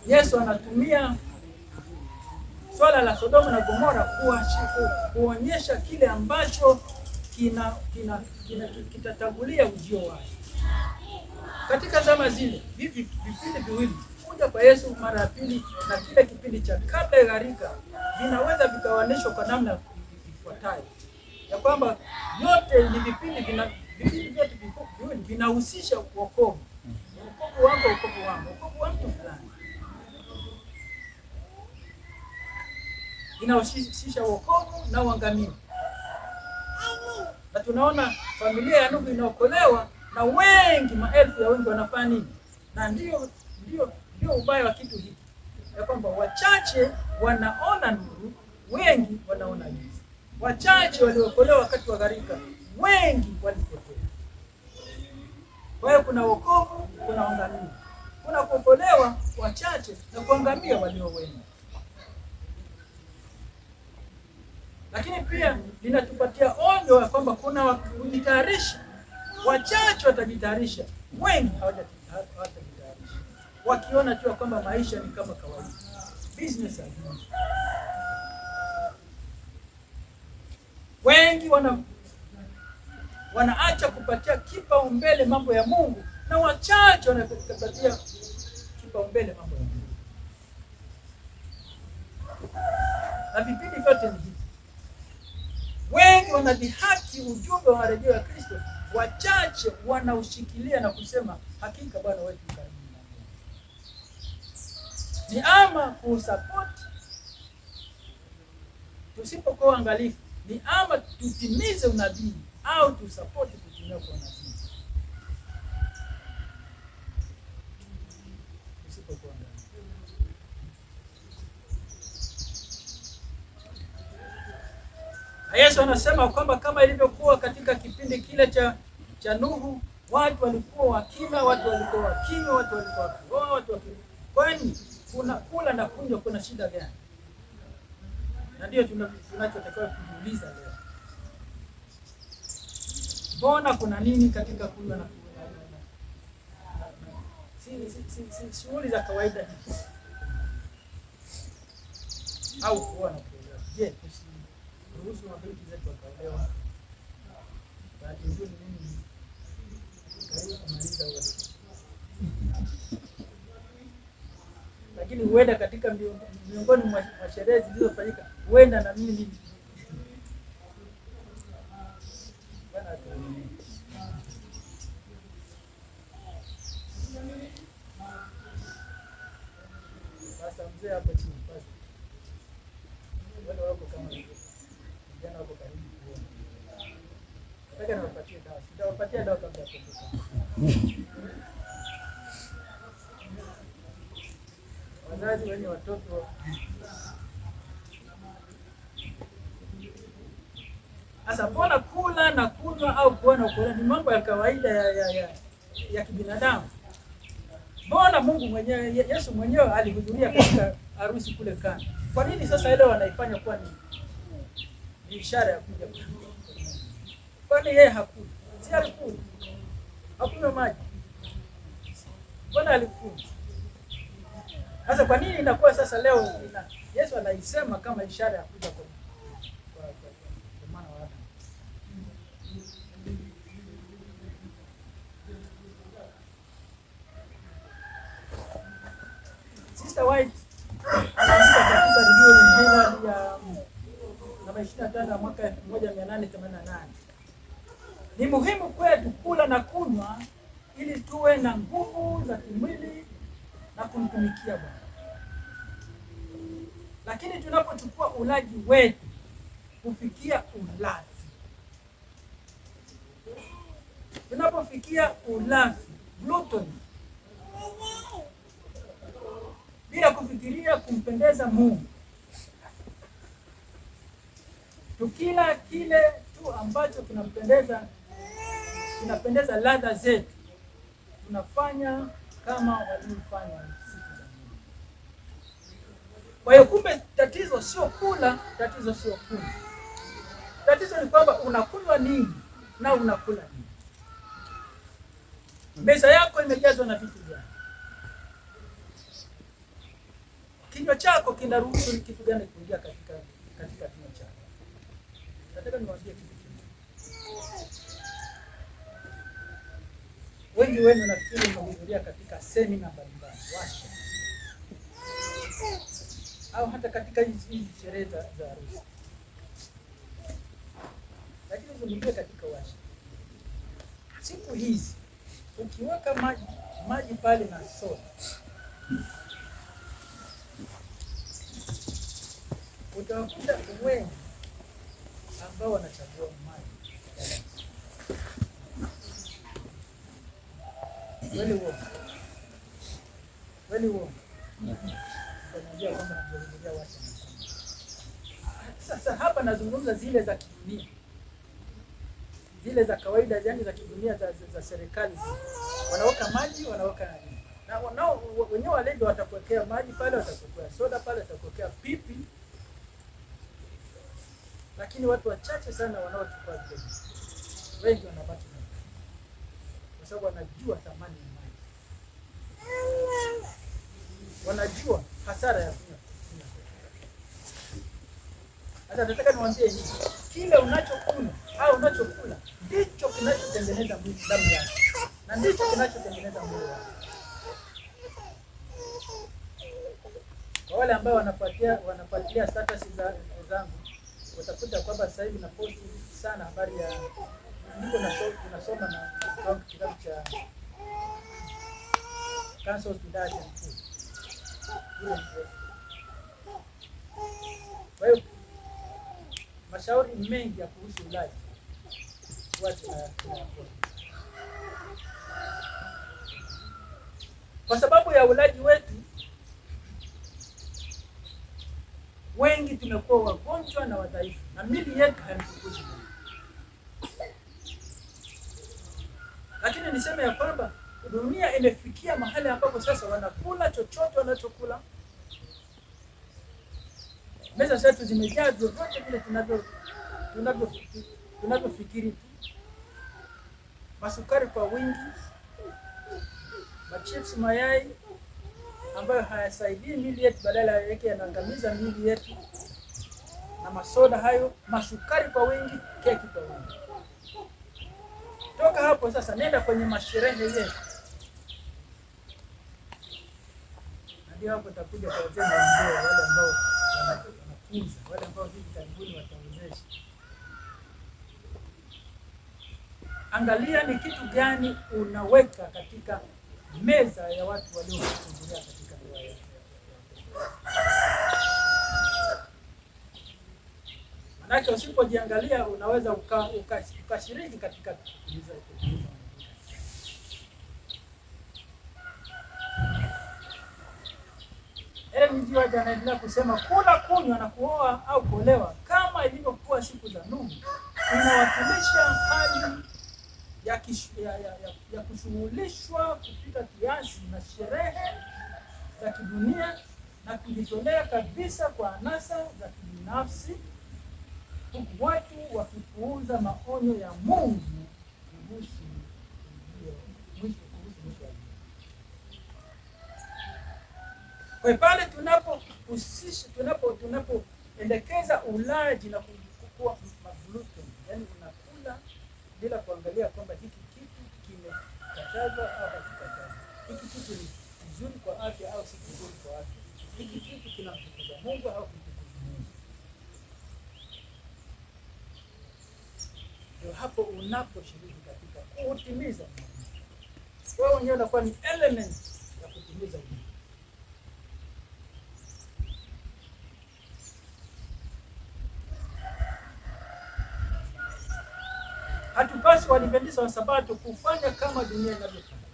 Yesu anatumia swala la Sodoma na Gomora kuonyesha kile ambacho kitatangulia ujio wake. Katika zama zile, vipindi viwili, kuja kwa Yesu mara ya pili na kile kipindi cha kabla ya gharika, vinaweza vikawanishwa kwa namna ifuatayo, ya kwamba yote ni vipindi vyote viwili vinahusisha wokovu. Wokovu wangu, wokovu wa mtu fulani. Inahusisha wokovu na uangamivu. Na tunaona familia ya Nuhu inaokolewa na wengi, maelfu ya wengi wanafanya nini? Na ndio ubaya wa kitu hiki, ya kwamba wachache wanaona nuru, wengi wanaona giza. Wachache waliokolewa wakati wa gharika, wengi walipotea. Kwa hiyo kuna wokovu, kuna uangamivu. Kuna kuokolewa wachache na kuangamia walio wengi. Lakini pia linatupatia onyo ya kwamba kuna kujitayarisha. Wachache watajitayarisha, wengi hawatajitayarisha, wakiona tu kwamba maisha ni kama kawaida, business as usual. Wengi wanaacha kupatia kipaumbele mambo ya Mungu, na wachache wanapatia kipaumbele mambo ya Mungu. Na vipindi vyote ni hivi. Wengi wanadhihaki ujumbe wa rejeo ya Kristo, wachache wanaushikilia na kusema hakika Bwana wetu karibu. Ni ama kusupport, tusipokuwa angalifu, ni ama tutimize unabii au tusupport kutumia kwa unabii. Tusipokuwa angalifu. Yesu anasema kwamba kama ilivyokuwa katika kipindi kile cha Nuhu, watu walikuwa wakila, watu walikuwa wakinywa, watu walikuwa wakioa, watu wakila. Kwani kuna kula na kunywa, kuna shida gani? Na ndio tunachotakiwa kujiuliza leo. Mbona kuna nini katika kula na kunywa? Si shughuli za kawaida hizi. Au kuoa na kuolewa. Je, ruhusu mabinti zetu wakaolewa? Bahati nzuri mimi karibu kumaliza wote. Lakini huenda katika miongoni mwa sherehe zilizofanyika, huenda na mimi bwana atuone. Sasa mzee hapo chini basi. Wale wako kama vijana wako karibu kuona. Nataka niwapatie dawa. Sitawapatia dawa kabla ya kuondoka. Wazazi wenye watoto, sasa mbona kula na kunywa au kuona kuona ni mambo ya kawaida ya kibinadamu? Mbona Mungu mwenyewe, Yesu mwenyewe alihudhuria katika harusi kule Kana. Kwa nini sasa ile wanaifanya kuwa ni ishara ya kuja? Kwani yeye hakula? Si alikula? Hakunywa maji? Mbona alikula? Sasa kwa nini inakuwa sasa leo Yesu anaisema kama ishara ya kuja kwa mwana wa Adamu? Sister White anaandika katika review ya namba 25 ya mwaka 1888. Ni muhimu kwetu kula na kunywa ili tuwe na nguvu za kimwili na kumtumikia Bwana. Lakini tunapochukua ulaji wetu kufikia ulafi, tunapofikia ulafi, gluttony, bila kufikiria kumpendeza Mungu, tukila kile tu ambacho kinapendeza ladha zetu, tunafanya kama waliofanya siku za Mungu. Kwa hiyo kumbe tatizo sio kula, tatizo sio kunywa. Tatizo ni kwamba unakunywa nini na unakula nini. Meza yako imejazwa na vitu gani? kinywa chako kinaruhusu kitu gani kuingia katika kinywa chako? Nataka niwaambie kitu kimoja. Wengi wenu nafikiri mmehudhuria katika semina mbalimbali, washa au hata katika hizi sherehe za harusi. Lakini zungumzie katika washa. Siku hizi ukiweka maji pale na soda, utawakuta wengi ambao wanachagua maji. Kweli uongo. Unajua kwamba nazungumzia washa. Sasa hapa nazungumza zile za kidunia, zile za kawaida, yani za kidunia za serikali. Wanaweka maji, wanaweka nini? Na wanao wenyewe walevi watakuwekea maji pale, watakuwekea soda pale, watakuwekea pipi. Lakini watu wachache sana wanaochukua vile. Wengi wanabaki na kwa sababu wanajua thamani ya maji. Wanajua hasara ya kunywa. Sasa nataka niwaambie hivi, kile unachokunywa au unachokula ndicho kinachotengeneza damu yako. Na ndicho kinachotengeneza mwili wako. Kwa wale ambao wanafuatilia status zangu, utakuta kwamba sasa hivi na post sana habari ya ndiko tunasoma na kitabu cha Counsel to Diet and Food. Kwa hiyo mashauri mengi ya kuhusu ulaji watu kwa sababu ya ulaji wetu, wengi tumekuwa wagonjwa na wadhaifu na miili yetu haimtukuzi Mungu. Lakini niseme ya kwamba dunia imefikia mahali ambapo sasa wanakula chochote wanachokula. Meza zetu zimejaa vyovyote vile tunavyofikiri tu. Masukari kwa wingi, machips, mayai ambayo hayasaidii miili yetu, badala yake yanaangamiza miili yetu, na masoda hayo, masukari kwa wingi, keki kwa wingi. Toka hapo sasa nenda kwenye masherehe yetu. Ndio hapo takuja kwa wazee na wale ambao wanafunza, wale ambao hivi karibuni watawezesha. Angalia ni kitu gani unaweka katika meza ya watu waliokuhudhuria katika ndoa yako. Manake usipojiangalia unaweza ukashiriki katika kuuliza. Mjiwaji anaendelea kusema kula, kunywa na kuoa au kuolewa kama ilivyokuwa siku za Nuhu inawakilisha hali ya kushughulishwa kupita kiasi na sherehe za kidunia na kujitolea kabisa kwa anasa za kibinafsi, huku watu wakipuuza maonyo ya Mungu kuhusu mwisho. Kwa pale tunapoendekeza ulaji na kukua magluten, yani unakula bila kuangalia kwamba hiki kitu kimekatazwa au hakikatazwa, hiki kitu ni kizuri kwa afya au si kizuri kwa afya, hiki kitu kinamtukuza Mungu au kimtukuza Mungu. Ndio hapo unaposhiriki katika kutimiza Mungu. Wewe mwenyewe unakuwa ni element ya kutimiza Mungu. Hatupaswi Waadventista wa Sabato kufanya kama dunia inavyofanya.